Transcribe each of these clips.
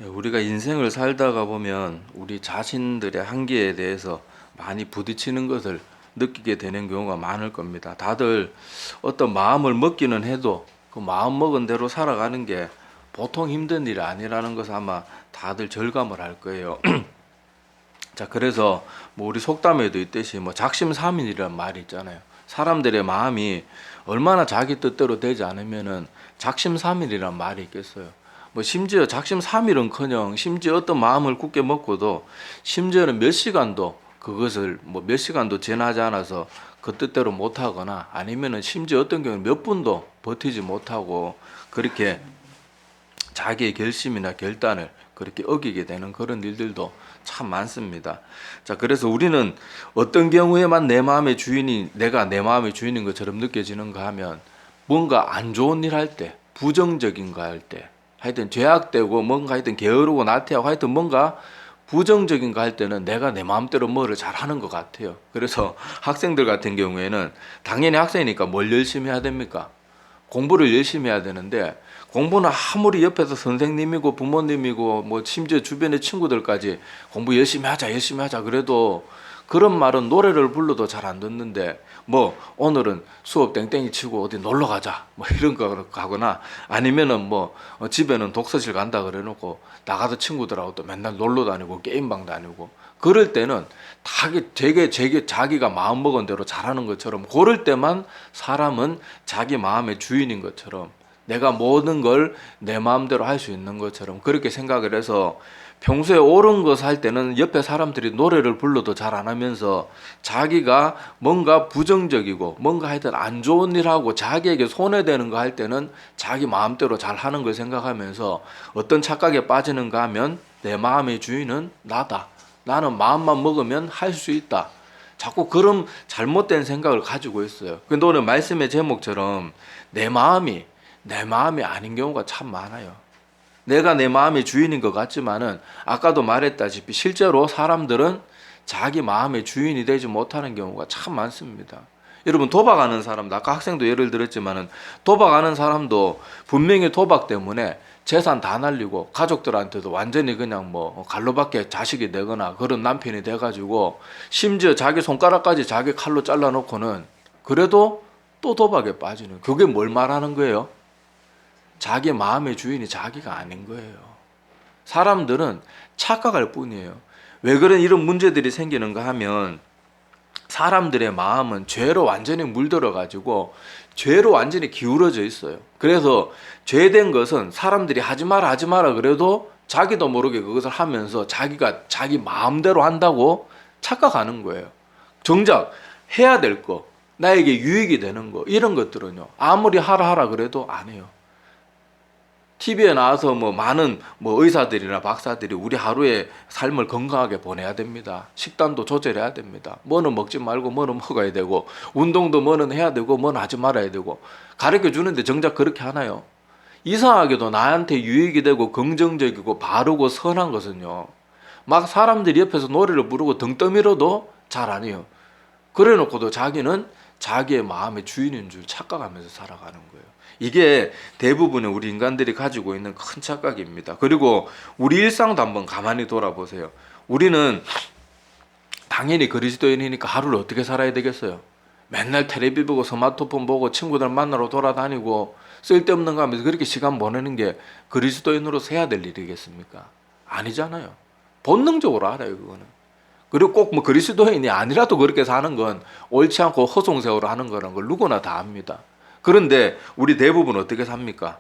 우리가 인생을 살다가 보면 우리 자신들의 한계에 대해서 많이 부딪히는 것을 느끼게 되는 경우가 많을 겁니다. 다들 어떤 마음을 먹기는 해도 그 마음 먹은 대로 살아가는 게 보통 힘든 일이 아니라는 것을 아마 다들 절감을 할 거예요. 자, 그래서 뭐 우리 속담에도 있듯이 뭐 작심삼일이라는 말이 있잖아요. 사람들의 마음이 얼마나 자기 뜻대로 되지 않으면은 작심삼일이란 말이 있겠어요. 뭐 심지어 작심삼일은커녕 심지어 어떤 마음을 굳게 먹고도 심지어는 몇 시간도 그것을 뭐 몇 시간도 지나지 않아서 그 뜻대로 못하거나 아니면은 심지어 어떤 경우는 몇 분도 버티지 못하고 그렇게 자기의 결심이나 결단을 그렇게 어기게 되는 그런 일들도 참 많습니다. 자, 그래서 우리는 어떤 경우에만 내 마음의 주인이, 내가 내 마음의 주인인 것처럼 느껴지는가 하면 뭔가 안 좋은 일 할 때, 부정적인 거 할 때, 하여튼 죄악되고 뭔가 하여튼 게으르고 나태하고 하여튼 뭔가 부정적인 거 할 때는 내가 내 마음대로 뭐를 잘하는 것 같아요. 그래서 학생들 같은 경우에는 당연히 학생이니까 뭘 열심히 해야 됩니까? 공부를 열심히 해야 되는데 공부는 아무리 옆에서 선생님이고 부모님이고 뭐 심지어 주변의 친구들까지 공부 열심히 하자 그래도 그런 말은 노래를 불러도 잘 안 듣는데 뭐 오늘은 수업 땡땡이 치고 어디 놀러 가자 뭐 이런 거 가거나 아니면은 뭐 집에는 독서실 간다 그래 놓고 나가서 친구들하고 또 맨날 놀러 다니고 게임방 다니고 그럴 때는 되게 자기가 마음먹은 대로 잘하는 것처럼 그럴 때만 사람은 자기 마음의 주인인 것처럼 내가 모든 걸 내 마음대로 할 수 있는 것처럼 그렇게 생각을 해서 평소에 옳은 것 할 때는 옆에 사람들이 노래를 불러도 잘 안 하면서 자기가 뭔가 부정적이고 뭔가 하여튼 안 좋은 일하고 자기에게 손해되는 거 할 때는 자기 마음대로 잘 하는 걸 생각하면서 어떤 착각에 빠지는가 하면 내 마음의 주인은 나다. 나는 마음만 먹으면 할 수 있다. 자꾸 그런 잘못된 생각을 가지고 있어요. 근데 오늘 말씀의 제목처럼 내 마음이 아닌 경우가 참 많아요. 내가 내 마음의 주인인 것 같지만은 아까도 말했다시피 실제로 사람들은 자기 마음의 주인이 되지 못하는 경우가 참 많습니다. 여러분 도박하는 사람도 아까 학생도 예를 들었지만은 도박하는 사람도 분명히 도박 때문에 재산 다 날리고 가족들한테도 완전히 그냥 뭐 갈로밖에 자식이 되거나 그런 남편이 돼가지고 심지어 자기 손가락까지 자기 칼로 잘라놓고는 그래도 또 도박에 빠지는 그게 뭘 말하는 거예요? 자기 마음의 주인이 자기가 아닌 거예요. 사람들은 착각할 뿐이에요. 왜 그런 이런 문제들이 생기는가 하면 사람들의 마음은 죄로 완전히 물들어 가지고 죄로 완전히 기울어져 있어요. 그래서 죄된 것은 사람들이 하지 마라 그래도 자기도 모르게 그것을 하면서 자기가 자기 마음대로 한다고 착각하는 거예요. 정작 해야 될 거, 나에게 유익이 되는 거 이런 것들은요. 아무리 하라 그래도 안 해요. TV에 나와서 뭐 많은 뭐 의사들이나 박사들이 우리 하루의 삶을 건강하게 보내야 됩니다. 식단도 조절해야 됩니다. 뭐는 먹지 말고 뭐는 먹어야 되고 운동도 뭐는 해야 되고 뭐는 하지 말아야 되고 가르쳐 주는데 정작 그렇게 하나요? 이상하게도 나한테 유익이 되고 긍정적이고 바르고 선한 것은요. 막 사람들이 옆에서 노래를 부르고 등 떠밀어도 잘 안 해요. 그래 놓고도 자기는 자기의 마음의 주인인 줄 착각하면서 살아가는 거예요. 이게 대부분의 우리 인간들이 가지고 있는 큰 착각입니다. 그리고 우리 일상도 한번 가만히 돌아보세요. 우리는 당연히 그리스도인이니까 하루를 어떻게 살아야 되겠어요? 맨날 텔레비 보고 스마트폰 보고 친구들 만나러 돌아다니고 쓸데없는 거 하면서 그렇게 시간 보내는 게 그리스도인으로서 해야 될 일이겠습니까? 아니잖아요. 본능적으로 알아요, 그거는. 그리고 꼭 뭐 그리스도인이 아니라도 그렇게 사는 건 옳지 않고 허송세월을 하는 거라는 걸 누구나 다 압니다. 그런데 우리 대부분 어떻게 삽니까?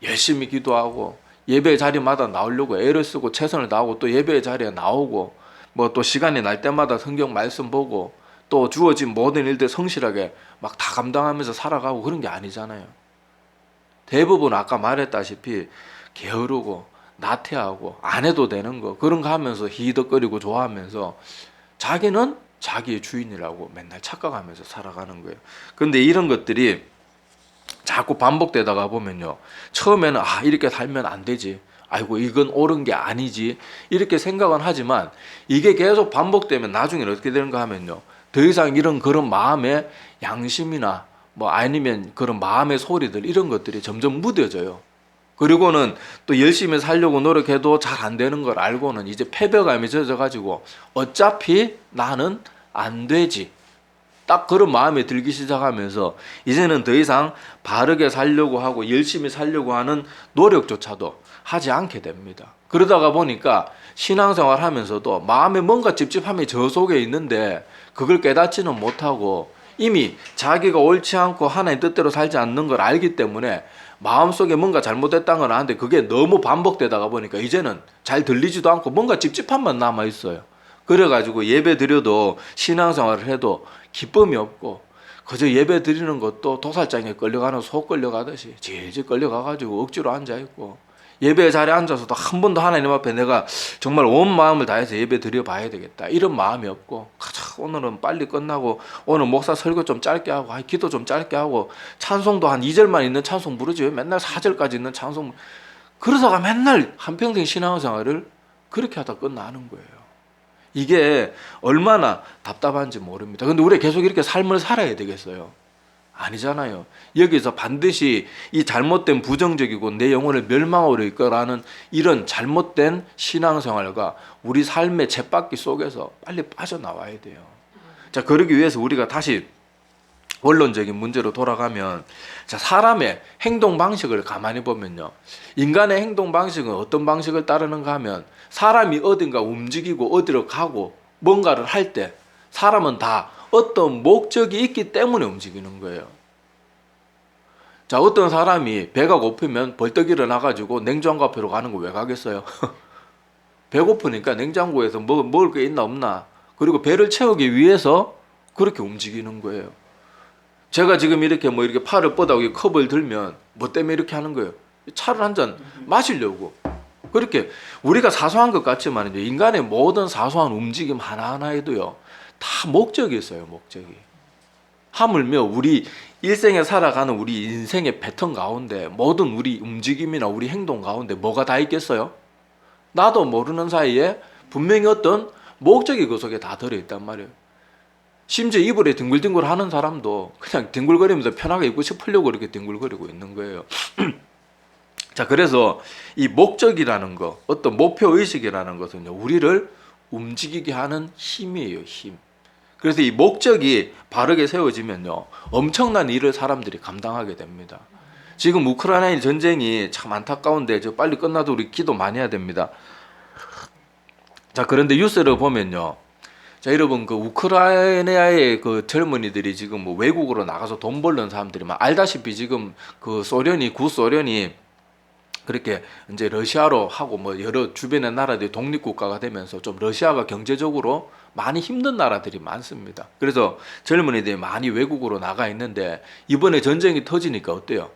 열심히 기도하고 예배 자리마다 나오려고 애를 쓰고 최선을 다하고 또 예배 자리에 나오고 뭐 또 시간이 날 때마다 성경 말씀 보고 또 주어진 모든 일들 성실하게 막 다 감당하면서 살아가고 그런 게 아니잖아요. 대부분 아까 말했다시피 게으르고 나태하고 안 해도 되는 거 그런 거 하면서 히덕거리고 좋아하면서 자기는 자기의 주인이라고 맨날 착각하면서 살아가는 거예요. 그런데 이런 것들이 자꾸 반복되다가 보면요. 처음에는 이렇게 살면 안 되지. 아이고 이건 옳은 게 아니지. 이렇게 생각은 하지만 이게 계속 반복되면 나중에는 어떻게 되는가 하면요. 더 이상 이런 그런 마음의 양심이나 뭐 아니면 그런 마음의 소리들 이런 것들이 점점 무뎌져요. 그리고는 또 열심히 살려고 노력해도 잘 안 되는 걸 알고는 이제 패배감이 젖어가지고 어차피 나는 안 되지. 딱 그런 마음이 들기 시작하면서 이제는 더 이상 바르게 살려고 하고 열심히 살려고 하는 노력조차도 하지 않게 됩니다. 그러다가 보니까 신앙생활 하면서도 마음에 뭔가 찝찝함이 저 속에 있는데 그걸 깨닫지는 못하고 이미 자기가 옳지 않고 하나님 뜻대로 살지 않는 걸 알기 때문에 마음속에 뭔가 잘못됐다는 건 아는데 그게 너무 반복되다가 보니까 이제는 잘 들리지도 않고 뭔가 찝찝함만 남아있어요. 그래가지고 예배 드려도 신앙생활을 해도 기쁨이 없고 그저 예배 드리는 것도 도살장에 끌려가는 소 끌려가듯이 질질 끌려가가지고 억지로 앉아있고 예배 자리에 앉아서도 한 번도 하나님 앞에 내가 정말 온 마음을 다해서 예배 드려봐야 되겠다 이런 마음이 없고 오늘은 빨리 끝나고 오늘 목사 설교 좀 짧게 하고 기도 좀 짧게 하고 찬송도 한 2절만 있는 찬송 부르지 왜 맨날 4절까지 있는 찬송 그러다가 맨날 한평생 신앙생활을 그렇게 하다 끝나는 거예요. 이게 얼마나 답답한지 모릅니다. 근데 우리가 계속 이렇게 삶을 살아야 되겠어요? 아니잖아요. 여기서 반드시 이 잘못된 부정적이고 내 영혼을 멸망으로 이끌어가는 이런 잘못된 신앙생활과 우리 삶의 쳇바퀴 속에서 빨리 빠져나와야 돼요. 자, 그러기 위해서 우리가 다시 원론적인 문제로 돌아가면 자, 사람의 행동 방식을 가만히 보면요. 인간의 행동 방식은 어떤 방식을 따르는가 하면 사람이 어딘가 움직이고 어디로 가고 뭔가를 할 때 사람은 다 어떤 목적이 있기 때문에 움직이는 거예요. 자, 어떤 사람이 배가 고프면 벌떡 일어나가지고 냉장고 앞으로 가는 거 왜 가겠어요? 배고프니까 냉장고에서 먹을 게 있나 없나 그리고 배를 채우기 위해서 그렇게 움직이는 거예요. 제가 지금 이렇게 이렇게 팔을 뻗어고 컵을 들면 뭐 때문에 이렇게 하는 거예요? 차를 한 잔 마시려고. 그렇게 우리가 사소한 것 같지만 인간의 모든 사소한 움직임 하나하나에도요 다 목적이 있어요. 목적이. 하물며 우리 일생에 살아가는 우리 인생의 패턴 가운데 모든 우리 움직임이나 우리 행동 가운데 뭐가 다 있겠어요? 나도 모르는 사이에 분명히 어떤 목적이 그 속에 다 들어있단 말이에요. 심지어 이불에 뒹굴뒹굴 하는 사람도 그냥 뒹굴거리면서 편하게 입고 싶으려고 이렇게 뒹굴거리고 있는 거예요. 자, 그래서 이 목적이라는 거, 어떤 목표의식이라는 것은요, 우리를 움직이게 하는 힘이에요, 힘. 그래서 이 목적이 바르게 세워지면요, 엄청난 일을 사람들이 감당하게 됩니다. 지금 우크라이나 전쟁이 참 안타까운데, 빨리 끝나도 우리 기도 많이 해야 됩니다. 자, 그런데 뉴스를 보면요, 자, 여러분, 그 우크라이나의 그 젊은이들이 지금 외국으로 나가서 돈 벌는 사람들이 알다시피 지금 그 구소련이 그렇게 이제 러시아로 하고 여러 주변의 나라들이 독립국가가 되면서 좀 러시아가 경제적으로 많이 힘든 나라들이 많습니다. 그래서 젊은이들이 많이 외국으로 나가 있는데 이번에 전쟁이 터지니까 어때요?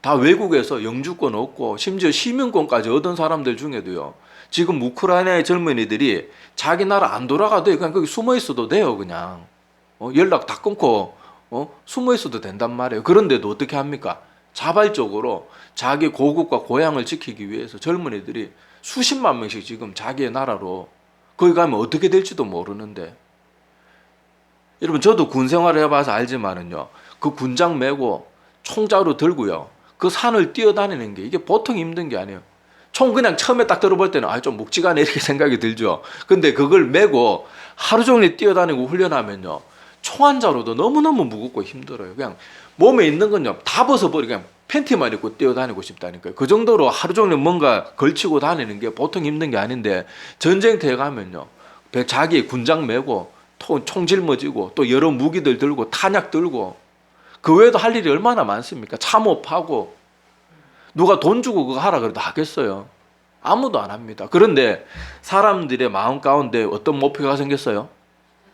다 외국에서 영주권 얻고 심지어 시민권까지 얻은 사람들 중에도요. 지금 우크라이나의 젊은이들이 자기 나라 안 돌아가도 그냥 거기 숨어 있어도 돼요. 그냥 연락 다 끊고 숨어 있어도 된단 말이에요. 그런데도 어떻게 합니까? 자발적으로 자기 고국과 고향을 지키기 위해서 젊은이들이 수십만 명씩 지금 자기의 나라로 거기 가면 어떻게 될지도 모르는데 여러분 저도 군 생활을 해봐서 알지만은요 그 군장 메고 총자루 들고요 그 산을 뛰어다니는 게 이게 보통 힘든 게 아니에요. 총 그냥 처음에 딱 들어볼 때는 좀 묵직하네 이렇게 생각이 들죠. 근데 그걸 메고 하루 종일 뛰어다니고 훈련하면요 총 한 자루도 너무너무 무겁고 힘들어요. 그냥 몸에 있는 건요 다 벗어버리고 그냥 팬티만 입고 뛰어다니고 싶다니까요. 그 정도로 하루 종일 뭔가 걸치고 다니는 게 보통 힘든 게 아닌데 전쟁터에 가면요 자기 군장 메고 총 짊어지고 또 여러 무기들 들고 탄약 들고 그 외에도 할 일이 얼마나 많습니까? 참호하고 누가 돈 주고 그거 하라 그래도 하겠어요? 아무도 안 합니다. 그런데 사람들의 마음 가운데 어떤 목표가 생겼어요?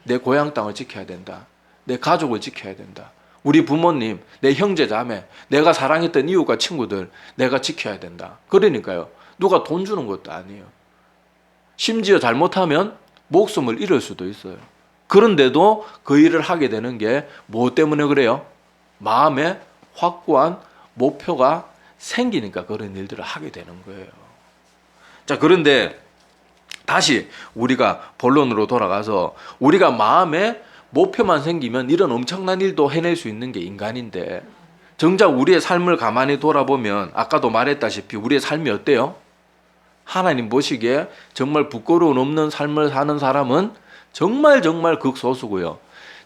내 고향 땅을 지켜야 된다. 내 가족을 지켜야 된다. 우리 부모님, 내 형제 자매, 내가 사랑했던 이웃과 친구들 내가 지켜야 된다. 그러니까요. 누가 돈 주는 것도 아니에요. 심지어 잘못하면 목숨을 잃을 수도 있어요. 그런데도 그 일을 하게 되는 게 뭐 때문에 그래요? 마음에 확고한 목표가 생기니까 그런 일들을 하게 되는 거예요. 자, 그런데 다시 우리가 본론으로 돌아가서 우리가 마음에 목표만 생기면 이런 엄청난 일도 해낼 수 있는 게 인간인데 정작 우리의 삶을 가만히 돌아보면 아까도 말했다시피 우리의 삶이 어때요? 하나님 보시기에 정말 부끄러움 없는 삶을 사는 사람은 정말 극소수고요.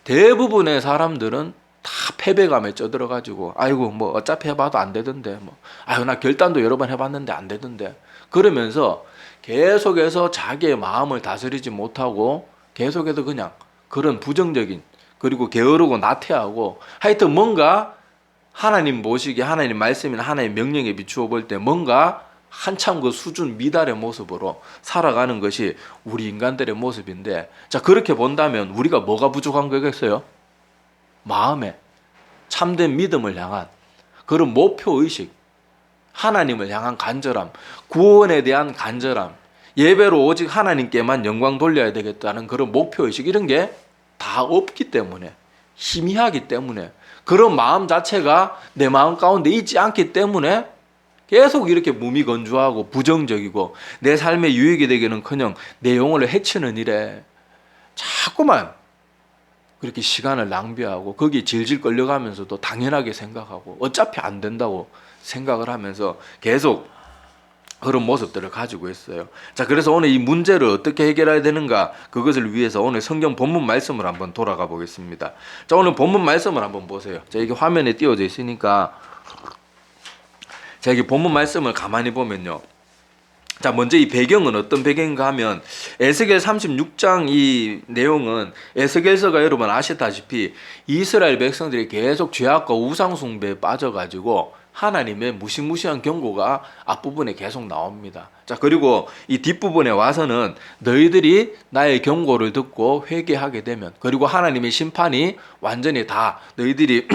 대부분의 사람들은 다 패배감에 쪄들어가지고 아이고 뭐 어차피 해봐도 안 되던데 뭐 아유 나 결단도 여러 번 해봤는데 안 되던데 그러면서 계속해서 자기의 마음을 다스리지 못하고 계속해서 그냥 그런 부정적인 그리고 게으르고 나태하고 하여튼 뭔가 하나님 보시기에 하나님 말씀이나 하나님 명령에 비추어 볼 때 뭔가 한참 그 수준 미달의 모습으로 살아가는 것이 우리 인간들의 모습인데 자 그렇게 본다면 우리가 뭐가 부족한 거겠어요? 마음에 참된 믿음을 향한 그런 목표의식 하나님을 향한 간절함 구원에 대한 간절함 예배로 오직 하나님께만 영광 돌려야 되겠다는 그런 목표의식 이런 게 다 없기 때문에 희미하기 때문에 그런 마음 자체가 내 마음 가운데 있지 않기 때문에 계속 이렇게 무미건조하고 부정적이고 내 삶에 유익이 되기는커녕 내 영혼을 해치는 일에 자꾸만 그렇게 시간을 낭비하고 거기에 질질 끌려가면서도 당연하게 생각하고 어차피 안 된다고 생각을 하면서 계속 그런 모습들을 가지고 있어요. 자, 그래서 오늘 이 문제를 어떻게 해결해야 되는가 그것을 위해서 오늘 성경 본문 말씀을 한번 돌아가 보겠습니다. 자, 오늘 본문 말씀을 한번 보세요. 자, 이게 화면에 띄워져 있으니까 자, 이게 본문 말씀을 가만히 보면요. 자, 먼저 이 배경은 어떤 배경인가 하면 에스겔 36장 이 내용은 에스겔서가 여러분 아시다시피 이스라엘 백성들이 계속 죄악과 우상 숭배에 빠져가지고 하나님의 무시무시한 경고가 앞부분에 계속 나옵니다. 자, 그리고 이 뒷부분에 와서는 너희들이 나의 경고를 듣고 회개하게 되면 그리고 하나님의 심판이 완전히 다 너희들이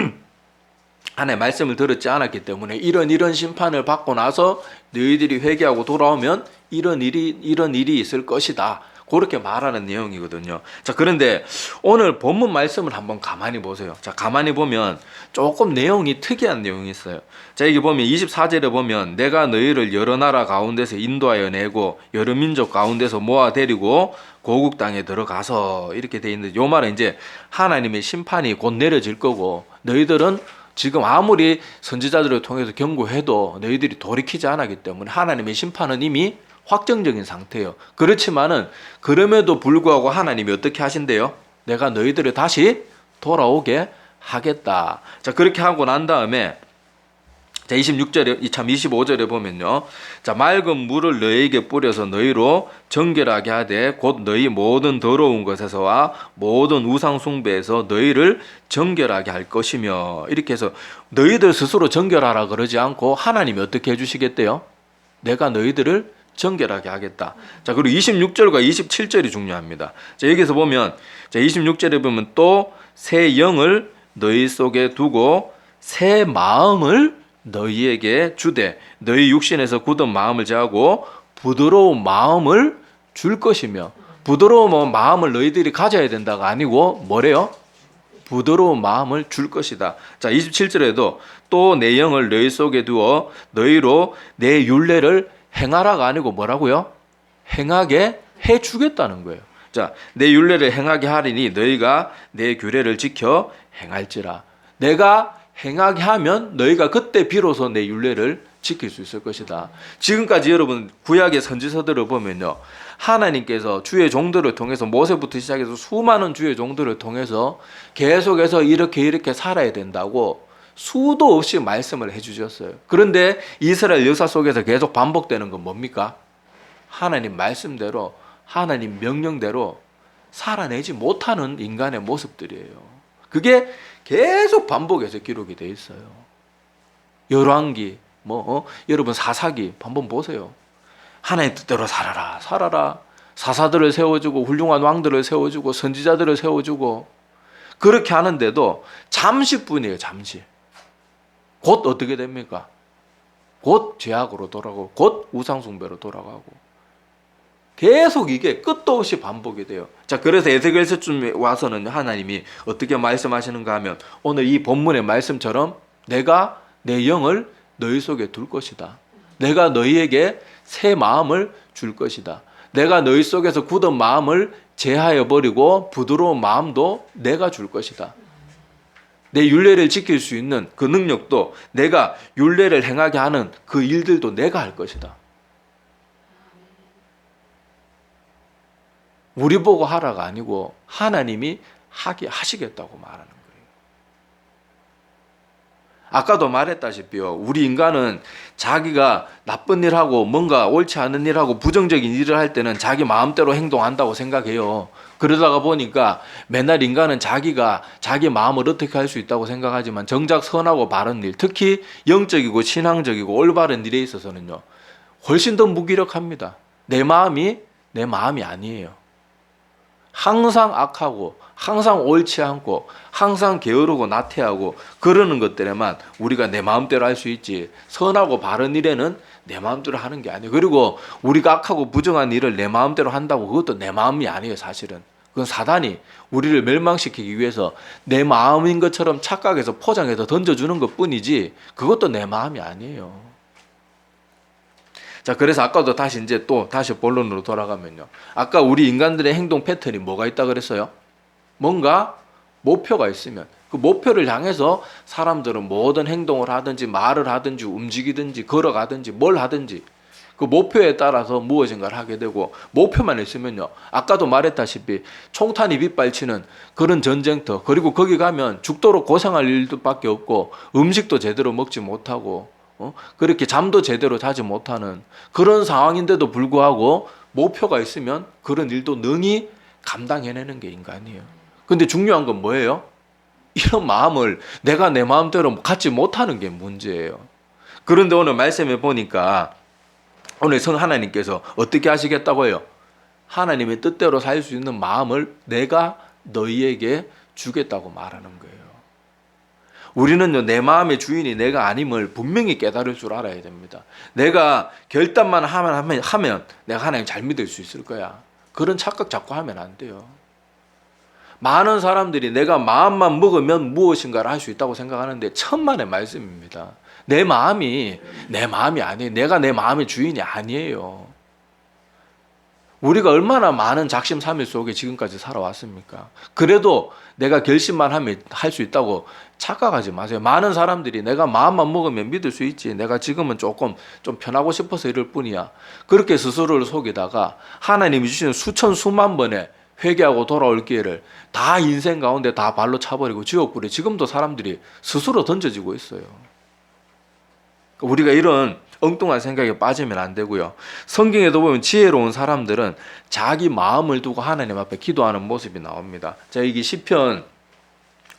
하나님의 말씀을 들었지 않았기 때문에 이런 심판을 받고 나서 너희들이 회개하고 돌아오면 이런 일이 있을 것이다. 그렇게 말하는 내용이거든요. 자, 그런데 오늘 본문 말씀을 한번 가만히 보세요. 자, 가만히 보면 조금 내용이 특이한 내용이 있어요. 자, 여기 보면 24절에 보면 내가 너희를 여러 나라 가운데서 인도하여 내고 여러 민족 가운데서 모아 데리고 고국 땅에 들어가서 이렇게 돼 있는데 요 말은 이제 하나님의 심판이 곧 내려질 거고 너희들은 지금 아무리 선지자들을 통해서 경고해도 너희들이 돌이키지 않았기 때문에 하나님의 심판은 이미 확정적인 상태예요. 그렇지만은 그럼에도 불구하고 하나님이 어떻게 하신대요? 내가 너희들을 다시 돌아오게 하겠다. 자, 그렇게 하고 난 다음에 자, 25절에 보면요. 자, 맑은 물을 너희에게 뿌려서 너희로 정결하게 하되 곧 너희 모든 더러운 것에서와 모든 우상 숭배에서 너희를 정결하게 할 것이며 이렇게 해서 너희들 스스로 정결하라 그러지 않고 하나님이 어떻게 해 주시겠대요? 내가 너희들을 정결하게 하겠다. 자, 그리고 26절과 27절이 중요합니다. 자, 여기서 보면 자, 26절에 보면 또 새 영을 너희 속에 두고 새 마음을 너희에게 주되 너희 육신에서 굳은 마음을 제하고 부드러운 마음을 줄 것이며 부드러운 마음을 너희들이 가져야 된다가 아니고 뭐래요? 부드러운 마음을 줄 것이다. 자, 27절에도 또 내 영을 너희 속에 두어 너희로 내 율례를 행하라가 아니고 뭐라고요? 행하게 해주겠다는 거예요. 자, 내 율례를 행하게 하리니 너희가 내 규례를 지켜 행할지라. 내가 행하게 하면 너희가 그때 비로소 내 율례를 지킬 수 있을 것이다. 지금까지 여러분 구약의 선지서들을 보면요, 하나님께서 주의 종들을 통해서 모세부터 시작해서 수많은 주의 종들을 통해서 계속해서 이렇게 살아야 된다고 수도 없이 말씀을 해주셨어요. 그런데 이스라엘 역사 속에서 계속 반복되는 건 뭡니까? 하나님 말씀대로 하나님 명령대로 살아내지 못하는 인간의 모습들이에요. 그게 계속 반복해서 기록이 돼 있어요. 열왕기, 여러분 사사기 한번 보세요. 하나님 뜻대로 살아라. 사사들을 세워주고 훌륭한 왕들을 세워주고 선지자들을 세워주고 그렇게 하는데도 잠시뿐이에요. 잠시. 곧 어떻게 됩니까? 곧 죄악으로 돌아가고 곧 우상숭배로 돌아가고 계속 이게 끝도 없이 반복이 돼요. 자, 그래서 에스겔서쯤에 와서는 하나님이 어떻게 말씀하시는가 하면 오늘 이 본문의 말씀처럼 내가 내 영을 너희 속에 둘 것이다. 내가 너희에게 새 마음을 줄 것이다. 내가 너희 속에서 굳은 마음을 제하여 버리고 부드러운 마음도 내가 줄 것이다. 내 율례를 지킬 수 있는 그 능력도, 내가 율례를 행하게 하는 그 일들도 내가 할 것이다. 우리 보고 하라가 아니고 하나님이 하시겠다고 말하는 거예요. 아까도 말했다시피요, 우리 인간은 자기가 나쁜 일하고 뭔가 옳지 않은 일하고 부정적인 일을 할 때는 자기 마음대로 행동한다고 생각해요. 그러다가 보니까 맨날 인간은 자기가 자기 마음을 어떻게 할 수 있다고 생각하지만 정작 선하고 바른 일, 특히 영적이고 신앙적이고 올바른 일에 있어서는요, 훨씬 더 무기력합니다. 내 마음이 아니에요. 항상 악하고 항상 옳지 않고 항상 게으르고 나태하고 그러는 것들에만 우리가 내 마음대로 할 수 있지, 선하고 바른 일에는 내 마음대로 하는 게 아니에요. 그리고 우리가 악하고 부정한 일을 내 마음대로 한다고 그것도 내 마음이 아니에요. 사실은 그건 사단이 우리를 멸망시키기 위해서 내 마음인 것처럼 착각해서 포장해서 던져주는 것뿐이지 그것도 내 마음이 아니에요. 자, 그래서 아까도 다시 본론으로 돌아가면요, 아까 우리 인간들의 행동 패턴이 뭐가 있다 그랬어요? 뭔가 목표가 있으면 그 목표를 향해서 사람들은 모든 행동을 하든지 말을 하든지 움직이든지 걸어가든지 뭘 하든지 그 목표에 따라서 무엇인가를 하게 되고, 목표만 있으면요, 아까도 말했다시피 총탄이 빗발치는 그런 전쟁터, 그리고 거기 가면 죽도록 고생할 일밖에 없고 음식도 제대로 먹지 못하고 그렇게 잠도 제대로 자지 못하는 그런 상황인데도 불구하고 목표가 있으면 그런 일도 능히 감당해내는 게 인간이에요. 근데 중요한 건 뭐예요? 이런 마음을 내가 내 마음대로 갖지 못하는 게 문제예요. 그런데 오늘 말씀해 보니까 오늘 성 하나님께서 어떻게 하시겠다고 해요? 하나님의 뜻대로 살 수 있는 마음을 내가 너희에게 주겠다고 말하는 거예요. 우리는요, 내 마음의 주인이 내가 아님을 분명히 깨달을 줄 알아야 됩니다. 내가 결단만 하면 내가 하나님 잘 믿을 수 있을 거야, 그런 착각 자꾸 하면 안 돼요. 많은 사람들이 내가 마음만 먹으면 무엇인가를 할 수 있다고 생각하는데 천만의 말씀입니다. 내 마음이 아니에요. 내가 내 마음의 주인이 아니에요. 우리가 얼마나 많은 작심삼일 속에 지금까지 살아왔습니까? 그래도 내가 결심만 하면 할 수 있다고 착각하지 마세요. 많은 사람들이 내가 마음만 먹으면 믿을 수 있지, 내가 지금은 조금 좀 편하고 싶어서 이럴 뿐이야, 그렇게 스스로를 속이다가 하나님이 주시는 수천 수만 번의 회개하고 돌아올 기회를 다 인생 가운데 다 발로 차버리고 지옥불에 지금도 사람들이 스스로 던져지고 있어요. 우리가 이런 엉뚱한 생각에 빠지면 안 되고요. 성경에도 보면 지혜로운 사람들은 자기 마음을 두고 하나님 앞에 기도하는 모습이 나옵니다. 자, 여기 시편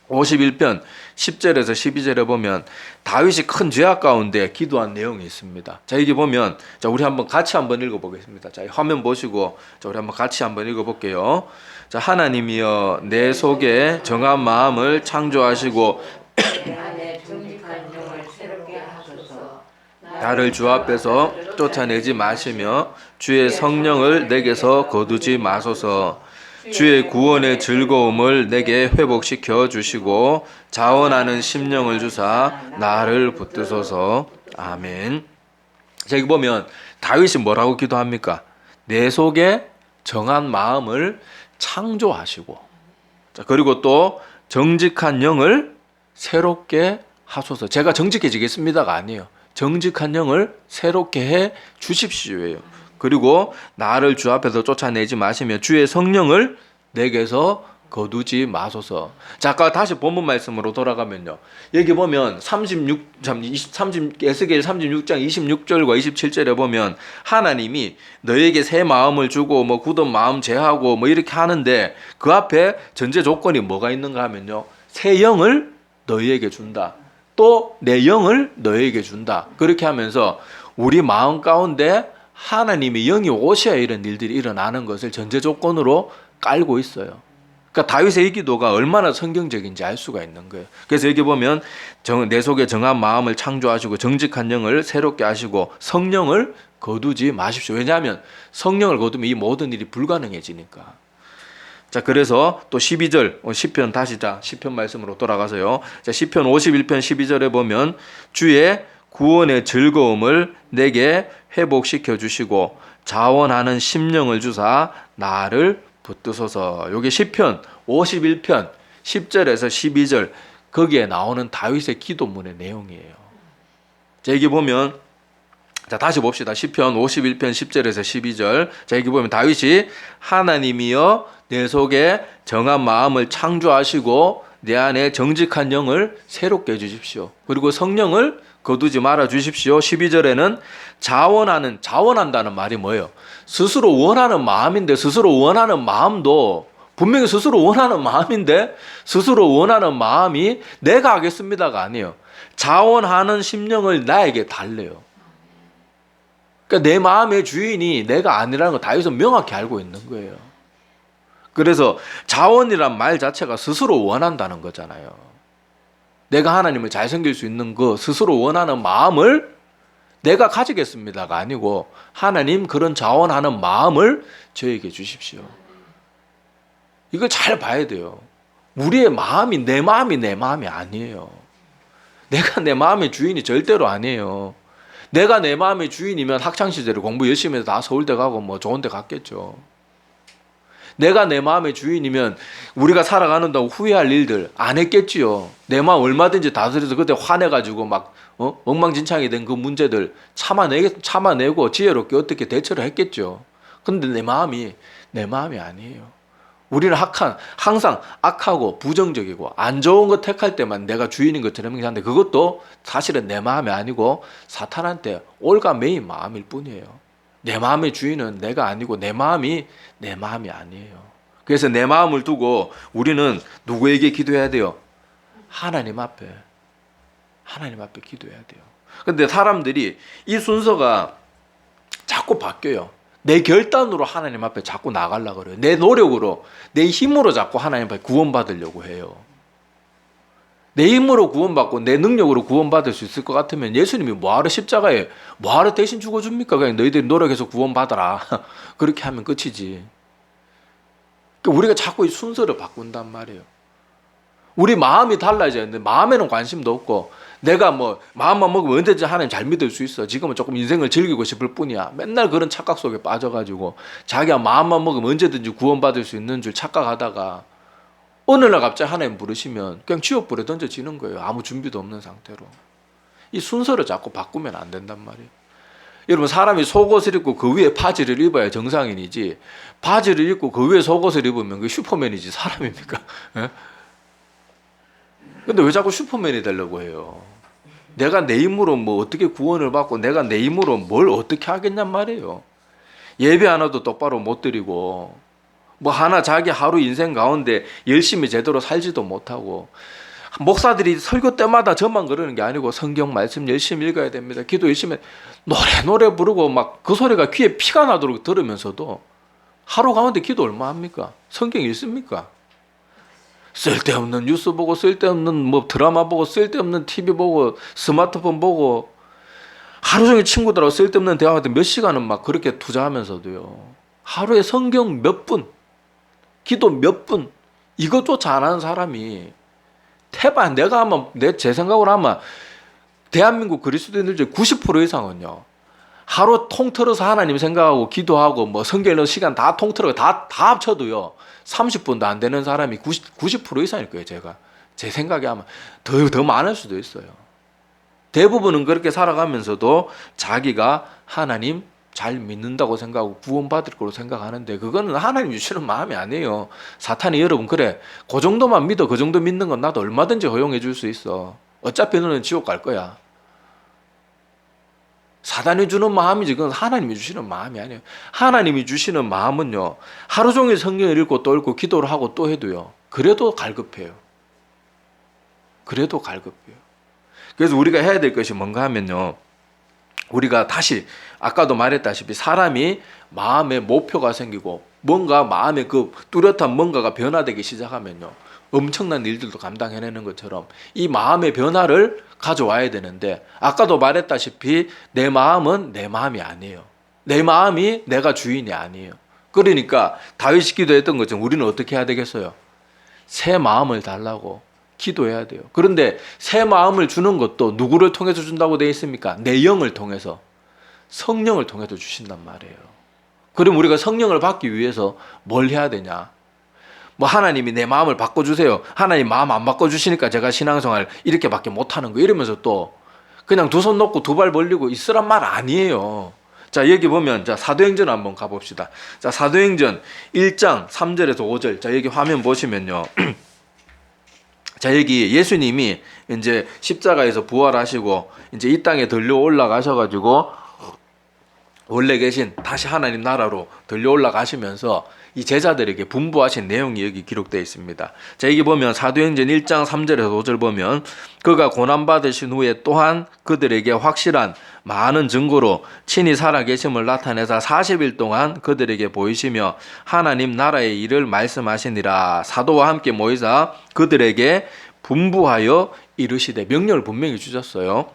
51편 10절에서 12절에 보면 다윗이 큰 죄악 가운데 기도한 내용이 있습니다. 자, 여기 보면, 자, 우리 같이 한번 읽어보겠습니다. 자, 화면 보시고, 자, 우리 한번 같이 한번 읽어볼게요. 자, 하나님이여 내 속에 정한 마음을 창조하시고 나를 주 앞에서 쫓아내지 마시며 주의 성령을 내게서 거두지 마소서. 주의 구원의 즐거움을 내게 회복시켜 주시고 자원하는 심령을 주사 나를 붙드소서. 아멘. 자, 여기 보면 다윗이 뭐라고 기도합니까? 내 속에 정한 마음을 창조하시고, 자, 그리고 또 정직한 영을 새롭게 하소서. 제가 정직해지겠습니다가 아니에요. 정직한 영을 새롭게 해 주십시오예요. 그리고 나를 주 앞에서 쫓아내지 마시며 주의 성령을 내게서 거두지 마소서. 자, 아까 다시 본문 말씀으로 돌아가면요, 여기 보면 에스겔 36장 26절과 27절에 보면 하나님이 너에게 새 마음을 주고 뭐 굳은 마음 제하고 뭐 이렇게 하는데 그 앞에 전제 조건이 뭐가 있는가 하면요, 새 영을 너희에게 준다, 또 내 영을 너희에게 준다. 그렇게 하면서 우리 마음 가운데 하나님의 영이 오셔야 이런 일들이 일어나는 것을 전제 조건으로 깔고 있어요. 그러니까 다윗의 이 기도가 얼마나 성경적인지 알 수가 있는 거예요. 그래서 여기 보면 내 속에 정한 마음을 창조하시고 정직한 영을 새롭게 하시고 성령을 거두지 마십시오. 왜냐하면 성령을 거두면 이 모든 일이 불가능해지니까. 자, 그래서 또 12절 시편 시편 말씀으로 돌아가서요. 자, 시편 51편 12절에 보면 주의 구원의 즐거움을 내게 회복시켜 주시고 자원하는 심령을 주사 나를 붙드소서. 요게 시편 51편 10절에서 12절 거기에 나오는 다윗의 기도문의 내용이에요. 자, 여기 보면, 자, 다시 봅시다. 시편 51편 10절에서 12절. 자, 여기 보면 다윗이 하나님이여 내 속에 정한 마음을 창조하시고 내 안에 정직한 영을 새롭게 해주십시오. 그리고 성령을 거두지 말아 주십시오. 12절에는 자원한다는 말이 뭐예요? 스스로 원하는 마음인데, 스스로 원하는 마음도 분명히 스스로 원하는 마음인데, 스스로 원하는 마음이 내가 하겠습니다가 아니에요. 자원하는 심령을 나에게 달래요. 그러니까 내 마음의 주인이 내가 아니라는 거 다윗은 명확히 알고 있는 거예요. 그래서 자원이란 말 자체가 스스로 원한다는 거잖아요. 내가 하나님을 잘 섬길 수 있는 그 스스로 원하는 마음을 내가 가지겠습니다가 아니고, 하나님 그런 자원하는 마음을 저에게 주십시오. 이걸 잘 봐야 돼요. 우리의 마음이 내 마음이 아니에요. 내가 내 마음의 주인이 절대로 아니에요. 내가 내 마음의 주인이면 학창시절에 공부 열심히 해서 다 서울대 가고 뭐 좋은 데 갔겠죠. 내가 내 마음의 주인이면 우리가 살아가는다고 후회할 일들 안 했겠지요. 내 마음 얼마든지 다스려서 그때 화내가지고 막 엉망진창이 된 그 문제들 참아내고 지혜롭게 어떻게 대처를 했겠죠. 근데 내 마음이 아니에요. 우리는 항상 악하고 부정적이고 안 좋은 거 택할 때만 내가 주인인 것처럼 하는데, 그것도 사실은 내 마음이 아니고 사탄한테 올가매인 마음일 뿐이에요. 내 마음의 주인은 내가 아니고 내 마음이 아니에요. 그래서 내 마음을 두고 우리는 누구에게 기도해야 돼요? 하나님 앞에 기도해야 돼요. 근데 사람들이 이 순서가 자꾸 바뀌어요. 내 결단으로 하나님 앞에 자꾸 나가려고 그래요. 내 노력으로, 내 힘으로 자꾸 하나님 앞에 구원받으려고 해요. 내 힘으로 구원받고 내 능력으로 구원받을 수 있을 것 같으면 예수님이 뭐하러 십자가에 뭐하러 대신 죽어줍니까? 그냥 너희들이 노력해서 구원받아라. 그렇게 하면 끝이지. 그러니까 우리가 자꾸 이 순서를 바꾼단 말이에요. 우리 마음이 달라져야 되는데 마음에는 관심도 없고, 내가 뭐 마음만 먹으면 언제든지 하나님 잘 믿을 수 있어, 지금은 조금 인생을 즐기고 싶을 뿐이야, 맨날 그런 착각 속에 빠져가지고 자기가 마음만 먹으면 언제든지 구원받을 수 있는 줄 착각하다가 어느 날 갑자기 하나님 부르시면 그냥 지옥불에 던져지는 거예요. 아무 준비도 없는 상태로. 이 순서를 자꾸 바꾸면 안 된단 말이에요. 여러분, 사람이 속옷을 입고 그 위에 바지를 입어야 정상인이지, 바지를 입고 그 위에 속옷을 입으면 그 슈퍼맨이지 사람입니까? 예? 근데 왜 자꾸 슈퍼맨이 되려고 해요? 내가 내 힘으로 뭐 어떻게 구원을 받고 내가 내 힘으로 뭘 어떻게 하겠냔 말이에요. 예배 하나도 똑바로 못 드리고, 뭐 하나 자기 하루 인생 가운데 열심히 제대로 살지도 못하고, 목사들이 설교 때마다 저만 그러는 게 아니고 성경 말씀 열심히 읽어야 됩니다. 기도 열심히, 노래 부르고 막 그 소리가 귀에 피가 나도록 들으면서도 하루 가운데 기도 얼마 합니까? 성경 읽습니까? 쓸데없는 뉴스 보고, 쓸데없는 뭐 드라마 보고, 쓸데없는 TV 보고, 스마트폰 보고, 하루 종일 친구들하고 쓸데없는 대화할 때 몇 시간은 막 그렇게 투자하면서도요, 하루에 성경 몇 분, 기도 몇 분, 이것조차 안 하는 사람이 내가 아마 제 생각으로 아마 대한민국 그리스도인들 중 90% 이상은요, 하루 통틀어서 하나님 생각하고 기도하고 뭐 성경 읽는 시간 다 통틀어 다 합쳐도요 30분도 안 되는 사람이 90% 이상일 거예요. 제 생각에 아마 더 많을 수도 있어요. 대부분은 그렇게 살아가면서도 자기가 하나님 잘 믿는다고 생각하고 구원받을 거로 생각하는데, 그거는 하나님 주시는 마음이 아니에요. 사탄이 여러분, 그래 그 정도만 믿어, 그 정도 믿는 건 나도 얼마든지 허용해 줄 수 있어, 어차피 너는 지옥 갈 거야. 사단이 주는 마음이지, 그건 하나님이 주시는 마음이 아니에요. 하나님이 주시는 마음은요, 하루 종일 성경을 읽고 또 읽고 기도를 하고 또 해도요, 그래도 갈급해요. 그래서 우리가 해야 될 것이 뭔가 하면요, 우리가 다시 아까도 말했다시피 사람이 마음에 목표가 생기고 뭔가 마음에 그 뚜렷한 뭔가가 변화되기 시작하면요, 엄청난 일들도 감당해내는 것처럼 이 마음의 변화를 가져와야 되는데, 아까도 말했다시피 내 마음은 내 마음이 아니에요. 내 마음이 내가 주인이 아니에요. 그러니까 다윗이 기도했던 것처럼 우리는 어떻게 해야 되겠어요? 새 마음을 달라고 기도해야 돼요. 그런데 새 마음을 주는 것도 누구를 통해서 준다고 되어 있습니까? 내 영을 통해서, 성령을 통해서 주신단 말이에요. 그럼 우리가 성령을 받기 위해서 뭘 해야 되냐? 뭐 하나님이 내 마음을 바꿔주세요. 하나님 마음 안 바꿔주시니까 제가 신앙생활 이렇게밖에 못하는 거 이러면서 또 그냥 두 손 놓고 두 발 벌리고 있으란 말 아니에요. 자, 여기 보면 자 사도행전 한번 가봅시다. 자, 사도행전 1장 3절에서 5절. 자, 여기 화면 보시면요. 자, 여기 예수님이 이제 십자가에서 부활하시고 이제 이 땅에 들려 올라가셔가지고 원래 계신 다시 하나님 나라로 들려 올라가시면서 이 제자들에게 분부하신 내용이 여기 기록되어 있습니다. 자, 여기 보면 사도행전 1장 3절에서 5절 보면 그가 고난받으신 후에 또한 그들에게 확실한 많은 증거로 친히 살아계심을 나타내사 40일 동안 그들에게 보이시며 하나님 나라의 일을 말씀하시니라. 사도와 함께 모이사 그들에게 분부하여 이르시되, 명령을 분명히 주셨어요.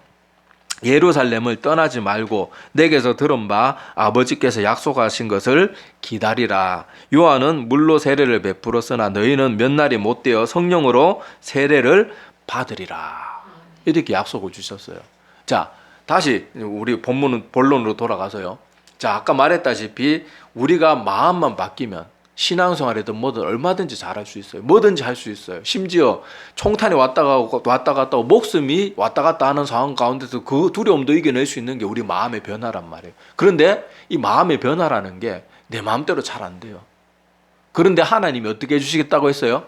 예루살렘을 떠나지 말고 내게서 들은 바 아버지께서 약속하신 것을 기다리라. 요한은 물로 세례를 베풀었으나 너희는 몇 날이 못 되어 성령으로 세례를 받으리라. 이렇게 약속을 주셨어요. 자, 다시 우리 본론으로 돌아가서요. 자, 아까 말했다시피 우리가 마음만 바뀌면 신앙생활에든 뭐든 얼마든지 잘할 수 있어요. 뭐든지 할 수 있어요. 심지어 총탄이 왔다 갔다 하고 목숨이 왔다 갔다 하는 상황 가운데서 그 두려움도 이겨낼 수 있는 게 우리 마음의 변화란 말이에요. 그런데 이 마음의 변화라는 게 내 마음대로 잘 안 돼요. 그런데 하나님이 어떻게 해주시겠다고 했어요?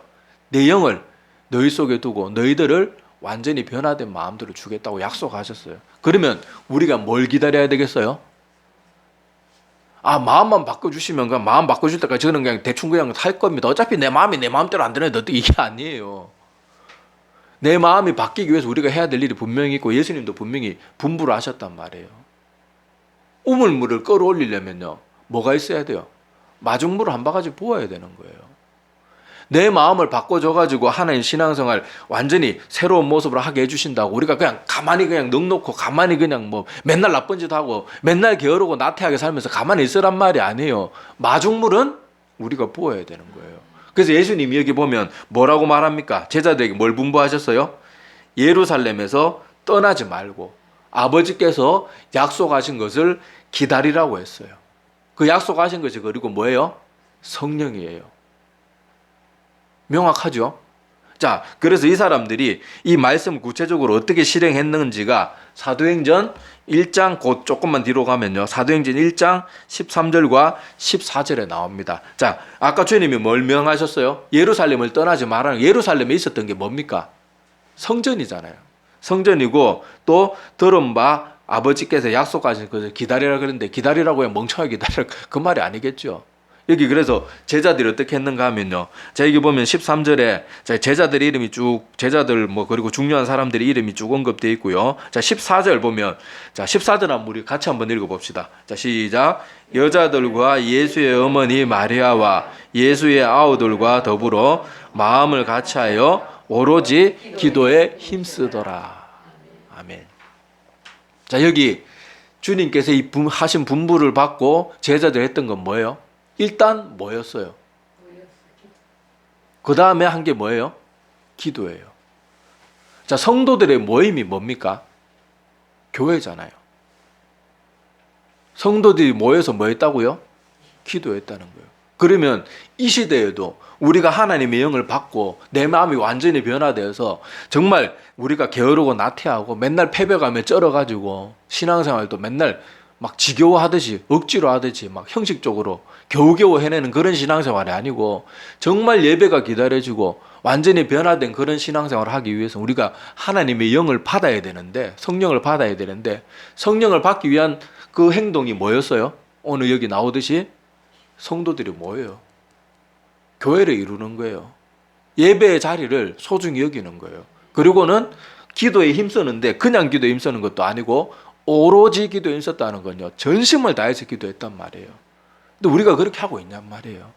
내 영을 너희 속에 두고 너희들을 완전히 변화된 마음대로 주겠다고 약속하셨어요. 그러면 우리가 뭘 기다려야 되겠어요? 마음만 바꿔주시면 그냥 마음 바꿔줄 때까지 저는 그냥 대충 그냥 할 겁니다. 어차피 내 마음이 내 마음대로 안 되는데 어떻게 이게 아니에요. 내 마음이 바뀌기 위해서 우리가 해야 될 일이 분명히 있고 예수님도 분명히 분부를 하셨단 말이에요. 우물물을 끌어올리려면요. 뭐가 있어야 돼요? 마중물을 한 바가지 부어야 되는 거예요. 내 마음을 바꿔줘가지고 하나님 신앙생활 완전히 새로운 모습으로 하게 해주신다고 우리가 그냥 가만히 그냥 넉놓고 가만히 그냥 뭐 맨날 나쁜 짓 하고 맨날 게으르고 나태하게 살면서 가만히 있으란 말이 아니에요. 마중물은 우리가 부어야 되는 거예요. 그래서 예수님이 여기 보면 뭐라고 말합니까? 제자들에게 뭘 분부하셨어요? 예루살렘에서 떠나지 말고 아버지께서 약속하신 것을 기다리라고 했어요. 그 약속하신 것이 그리고 뭐예요? 성령이에요. 명확하죠? 자, 그래서 이 사람들이 이 말씀을 구체적으로 어떻게 실행했는지가 사도행전 1장 곧 조금만 뒤로 가면요. 사도행전 1장 13절과 14절에 나옵니다. 자, 아까 주님이 뭘 명하셨어요? 예루살렘을 떠나지 말라는. 예루살렘에 있었던 게 뭡니까? 성전이잖아요. 성전이고 또 들은 바 아버지께서 약속하신 것을 기다리라 그랬는데 기다리라고 해 멍청하게 기다리라 그 말이 아니겠죠. 여기 그래서 제자들이 어떻게 했는가 하면요. 자, 여기 보면 13절에 제자들 이름이 쭉, 제자들 뭐 그리고 중요한 사람들의 이름이 쭉 언급되어 있고요. 자, 14절 보면, 자, 14절 한번 우리 같이 한번 읽어봅시다. 자, 시작. 여자들과 예수의 어머니 마리아와 예수의 아우들과 더불어 마음을 같이하여 오로지 기도에 힘쓰더라. 아멘. 자, 여기 주님께서 이 하신 분부를 받고 제자들 했던 건 뭐예요? 일단 뭐였어요? 그 다음에 한 게 뭐예요? 기도예요. 자, 성도들의 모임이 뭡니까? 교회잖아요. 성도들이 모여서 뭐 했다고요? 기도했다는 거예요. 그러면 이 시대에도 우리가 하나님의 영을 받고 내 마음이 완전히 변화되어서 정말 우리가 게으르고 나태하고 맨날 패배감에 쩔어가지고 신앙생활도 맨날 막 지겨워하듯이 억지로 하듯이 막 형식적으로 겨우겨우 해내는 그런 신앙생활이 아니고 정말 예배가 기다려지고 완전히 변화된 그런 신앙생활을 하기 위해서 우리가 하나님의 영을 받아야 되는데 성령을 받아야 되는데 성령을 받기 위한 그 행동이 뭐였어요? 오늘 여기 나오듯이 성도들이 뭐예요? 교회를 이루는 거예요. 예배의 자리를 소중히 여기는 거예요. 그리고는 기도에 힘쓰는데 그냥 기도에 힘쓰는 것도 아니고 오로지 기도에 힘썼다는 건요. 전심을 다해서 기도했단 말이에요. 근데 우리가 그렇게 하고 있냔 말이에요.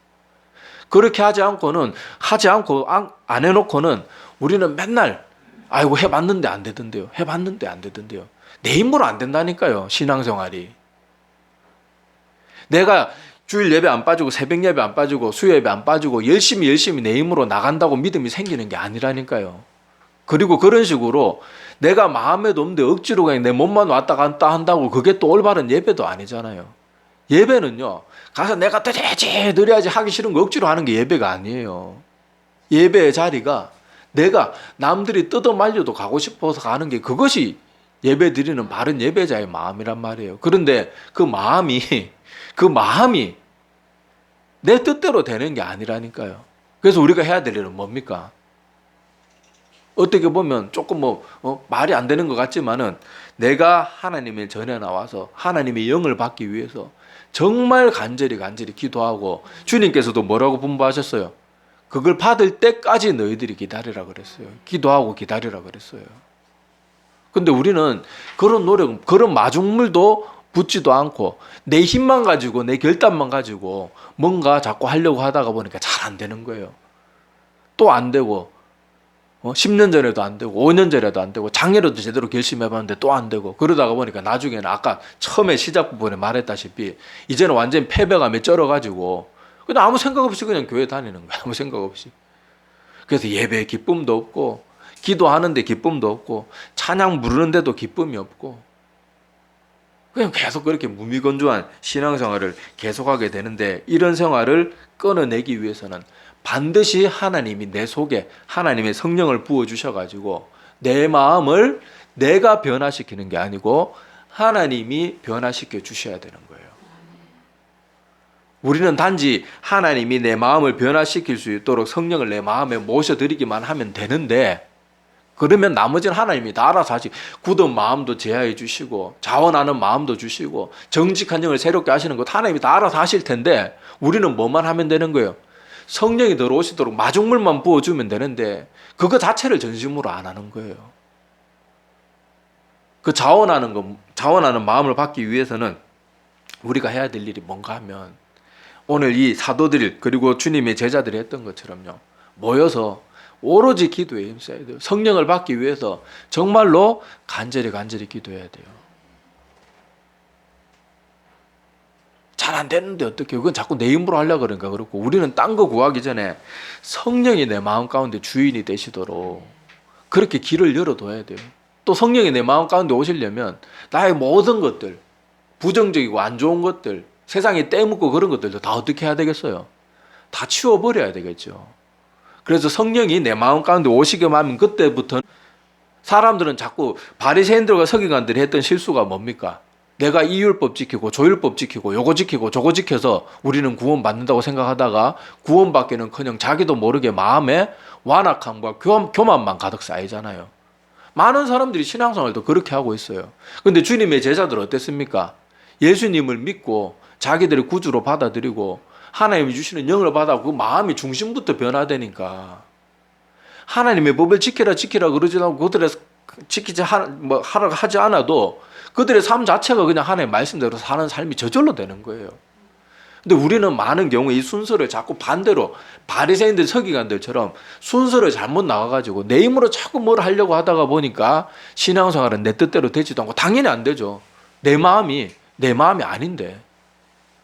그렇게 하지 않고 안 해놓고는 우리는 맨날 아이고 해봤는데 안 되던데요. 해봤는데 안 되던데요. 내 힘으로 안 된다니까요. 신앙생활이. 내가 주일 예배 안 빠지고 새벽 예배 안 빠지고 수요 예배 안 빠지고 열심히 내 힘으로 나간다고 믿음이 생기는 게 아니라니까요. 그리고 그런 식으로 내가 마음에도 없는데 억지로 그냥 내 몸만 왔다 갔다 한다고 그게 또 올바른 예배도 아니잖아요. 예배는요. 가서 내가 드려야지 하기 싫은 거 억지로 하는 게 예배가 아니에요. 예배의 자리가 내가 남들이 뜯어 말려도 가고 싶어서 가는 게 그것이 예배 드리는 바른 예배자의 마음이란 말이에요. 그런데 그 마음이 내 뜻대로 되는 게 아니라니까요. 그래서 우리가 해야 될 일은 뭡니까? 어떻게 보면 조금 말이 안 되는 것 같지만은 내가 하나님의 전에 나와서 하나님의 영을 받기 위해서 정말 간절히 기도하고, 주님께서도 뭐라고 분부하셨어요? 그걸 받을 때까지 너희들이 기다리라 그랬어요. 기도하고 기다리라 그랬어요. 근데 우리는 그런 노력, 그런 마중물도 붙지도 않고 내 힘만 가지고, 내 결단만 가지고 뭔가 자꾸 하려고 하다가 보니까 잘 안 되는 거예요. 또 안 되고, 10년 전에도 안 되고 5년 전에도 안 되고 작년에도 제대로 결심해봤는데 또 안 되고, 그러다가 보니까 나중에는 아까 처음에 시작 부분에 말했다시피 이제는 완전히 패배감에 쩔어가지고 그냥 아무 생각 없이 그냥 교회 다니는 거야. 아무 생각 없이. 그래서 예배에 기쁨도 없고, 기도하는데 기쁨도 없고, 찬양 부르는데도 기쁨이 없고, 그냥 계속 그렇게 무미건조한 신앙생활을 계속하게 되는데, 이런 생활을 끊어내기 위해서는 반드시 하나님이 내 속에 하나님의 성령을 부어주셔가지고 내 마음을 내가 변화시키는 게 아니고 하나님이 변화시켜 주셔야 되는 거예요. 우리는 단지 하나님이 내 마음을 변화시킬 수 있도록 성령을 내 마음에 모셔드리기만 하면 되는데, 그러면 나머지는 하나님이 다 알아서 하시. 굳은 마음도 제하해 주시고 자원하는 마음도 주시고 정직한 영을 새롭게 하시는 것 하나님이 다 알아서 하실 텐데, 우리는 뭐만 하면 되는 거예요? 성령이 들어오시도록 마중물만 부어주면 되는데 그거 자체를 전심으로 안 하는 거예요. 그 자원하는 마음을 받기 위해서는 우리가 해야 될 일이 뭔가 하면, 오늘 이 사도들 그리고 주님의 제자들이 했던 것처럼요, 모여서 오로지 기도에 힘써야 돼요. 성령을 받기 위해서 정말로 간절히 기도해야 돼요. 잘 안 되는데 어떻게, 그건 자꾸 내 힘으로 하려고 그러니까 그렇고, 우리는 딴 거 구하기 전에 성령이 내 마음 가운데 주인이 되시도록 그렇게 길을 열어둬야 돼요. 또 성령이 내 마음 가운데 오시려면 나의 모든 것들, 부정적이고 안 좋은 것들, 세상에 떼묻고 그런 것들도 다 어떻게 해야 되겠어요? 다 치워버려야 되겠죠. 그래서 성령이 내 마음 가운데 오시기만 하면 그때부터 사람들은 자꾸 바리새인들과 서기관들이 했던 실수가 뭡니까? 내가 이 율법 지키고 저 율법 지키고 요거 지키고 저거 지켜서 우리는 구원받는다고 생각하다가 구원받기는커녕 자기도 모르게 마음에 완악함과 교만만 가득 쌓이잖아요. 많은 사람들이 신앙생활도 그렇게 하고 있어요. 그런데 주님의 제자들은 어땠습니까? 예수님을 믿고 자기들의 구주로 받아들이고 하나님이 주시는 영을 받아 그 마음이 중심부터 변화되니까, 하나님의 법을 지키라 그러지 않고 그들의 하라고 하지 않아도 그들의 삶 자체가 그냥 하나님의 말씀대로 사는 삶이 저절로 되는 거예요. 근데 우리는 많은 경우에 이 순서를 자꾸 반대로 바리새인들 서기관들처럼 순서를 잘못 나가가지고 내 힘으로 자꾸 뭘 하려고 하다가 보니까 신앙생활은 내 뜻대로 되지도 않고, 당연히 안 되죠. 내 마음이 아닌데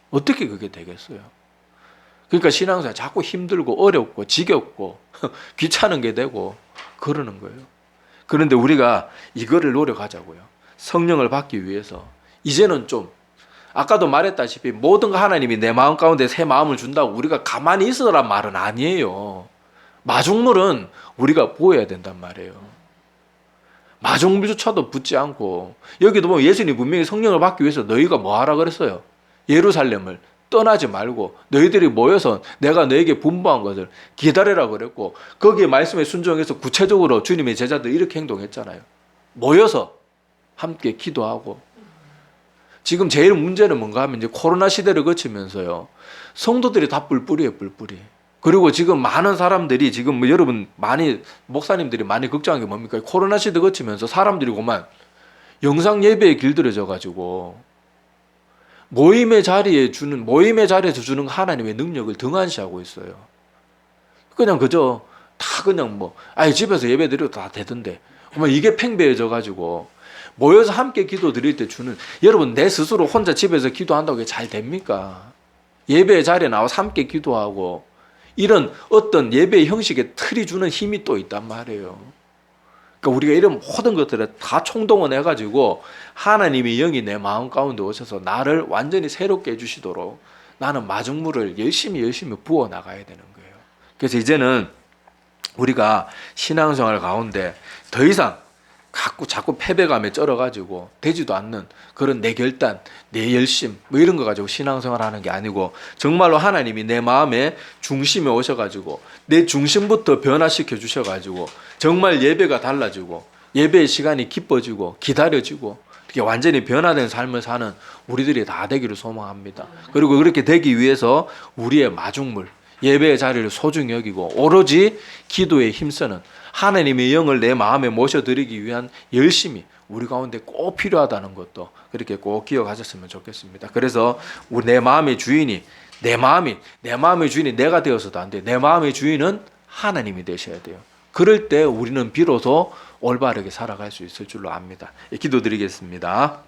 어떻게 그게 되겠어요? 그러니까 신앙생활 자꾸 힘들고 어렵고 지겹고 귀찮은 게 되고 그러는 거예요. 그런데 우리가 이거를 노력하자고요. 성령을 받기 위해서 이제는 좀, 아까도 말했다시피 모든 거 하나님이 내 마음 가운데 새 마음을 준다고 우리가 가만히 있으란 말은 아니에요. 마중물은 우리가 부어야 된단 말이에요. 마중물조차도 붙지 않고, 여기도 보면 예수님이 분명히 성령을 받기 위해서 너희가 뭐 하라 그랬어요? 예루살렘을 떠나지 말고 너희들이 모여서 내가 너에게 분부한 것을 기다리라 그랬고, 거기에 말씀에 순종해서 구체적으로 주님의 제자들 이렇게 행동했잖아요. 모여서 함께 기도하고. 지금 제일 문제는 뭔가 하면 이제 코로나 시대를 거치면서요, 성도들이 다 뿔뿔이에요, 뿔뿔이. 그리고 지금 많은 사람들이 지금 여러분 목사님들이 많이 걱정한 게 뭡니까? 코로나 시대 거치면서 사람들이 그만 영상 예배에 길들여져 가지고 모임의 자리에서 주는 하나님의 능력을 등한시하고 있어요. 그냥 그저 다 그냥 집에서 예배 드려도 다 되던데, 이게 팽배해져 가지고 모여서 함께 기도 드릴 때 주는, 여러분 내 스스로 혼자 집에서 기도한다고 그게 잘 됩니까? 예배의 자리에 나와서 함께 기도하고 이런 어떤 예배의 형식의 틀이 주는 힘이 또 있단 말이에요. 그러니까 우리가 이런 모든 것들을 다 총동원해가지고 하나님의 영이 내 마음 가운데 오셔서 나를 완전히 새롭게 해주시도록 나는 마중물을 열심히 부어 나가야 되는 거예요. 그래서 이제는 우리가 신앙생활 가운데 더 이상 자꾸 패배감에 쩔어가지고 되지도 않는 그런 내 결단, 내 열심 뭐 이런 거 가지고 신앙생활 하는 게 아니고 정말로 하나님이 내 마음의 중심에 오셔가지고 내 중심부터 변화시켜 주셔가지고 정말 예배가 달라지고 예배의 시간이 기뻐지고 기다려지고 이렇게 완전히 변화된 삶을 사는 우리들이 다 되기를 소망합니다. 그리고 그렇게 되기 위해서 우리의 마중물 예배의 자리를 소중히 여기고 오로지 기도에 힘쓰는 하나님의 영을 내 마음에 모셔드리기 위한 열심이 우리 가운데 꼭 필요하다는 것도 그렇게 꼭 기억하셨으면 좋겠습니다. 그래서 내 마음의 주인이 내 마음의 주인이 내가 되어서도 안 돼요. 내 마음의 주인은 하나님이 되셔야 돼요. 그럴 때 우리는 비로소 올바르게 살아갈 수 있을 줄로 압니다. 기도드리겠습니다.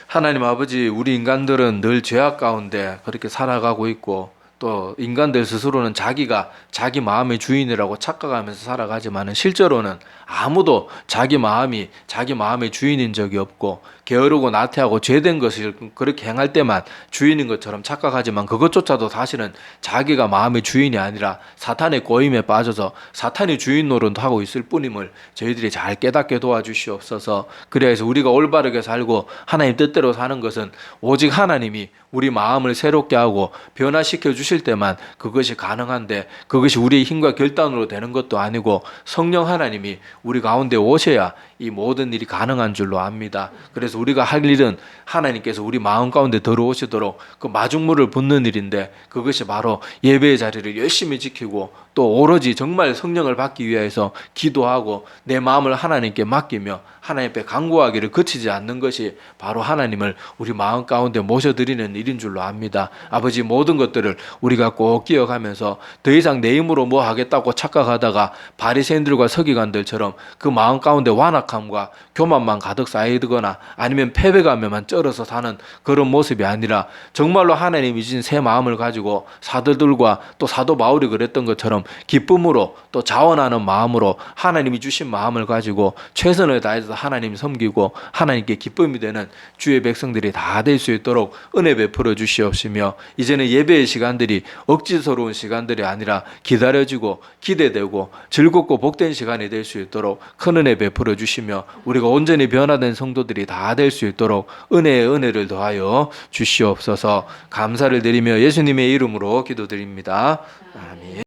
하나님 아버지, 우리 인간들은 늘 죄악 가운데 그렇게 살아가고 있고 또 인간들 스스로는 자기가 자기 마음의 주인이라고 착각하면서 살아가지만은 실제로는 아무도 자기 마음의 주인인 적이 없고 게으르고 나태하고 죄된 것을 그렇게 행할 때만 주인인 것처럼 착각하지만 그것조차도 사실은 자기가 마음의 주인이 아니라 사탄의 꼬임에 빠져서 사탄이 주인 노릇하고 있을 뿐임을 저희들이 잘 깨닫게 도와주시옵소서. 그래서 우리가 올바르게 살고 하나님 뜻대로 사는 것은 오직 하나님이 우리 마음을 새롭게 하고 변화시켜 주실 때만 그것이 가능한데 그것이 우리의 힘과 결단으로 되는 것도 아니고 성령 하나님이 우리 가운데 오셔야 이 모든 일이 가능한 줄로 압니다. 그래서 우리가 할 일은 하나님께서 우리 마음 가운데 들어오시도록 그 마중물을 붓는 일인데 그것이 바로 예배의 자리를 열심히 지키고 또 오로지 정말 성령을 받기 위해서 기도하고 내 마음을 하나님께 맡기며 하나님 앞에 간구하기를 그치지 않는 것이 바로 하나님을 우리 마음 가운데 모셔드리는 일인 줄로 압니다. 아버지, 모든 것들을 우리가 꼭 기억하면서 더 이상 내 힘으로 뭐 하겠다고 착각하다가 바리새인들과 서기관들처럼 그 마음 가운데 완악함과 교만만 가득 쌓이거나 아니면 패배감에만 쩔어서 사는 그런 모습이 아니라 정말로 하나님이 주신 새 마음을 가지고 사도들과 또 사도 바울이 그랬던 것처럼 기쁨으로 또 자원하는 마음으로 하나님이 주신 마음을 가지고 최선을 다해서 하나님 섬기고 하나님께 기쁨이 되는 주의 백성들이 다 될 수 있도록 은혜 베풀어 주시옵시며 이제는 예배의 시간들이 억지스러운 시간들이 아니라 기다려지고 기대되고 즐겁고 복된 시간이 될 수 있도록 큰 은혜 베풀어 주시며 우리가 온전히 변화된 성도들이 다 될 수 있도록 은혜의 은혜를 더하여 주시옵소서. 감사를 드리며 예수님의 이름으로 기도드립니다. 아멘.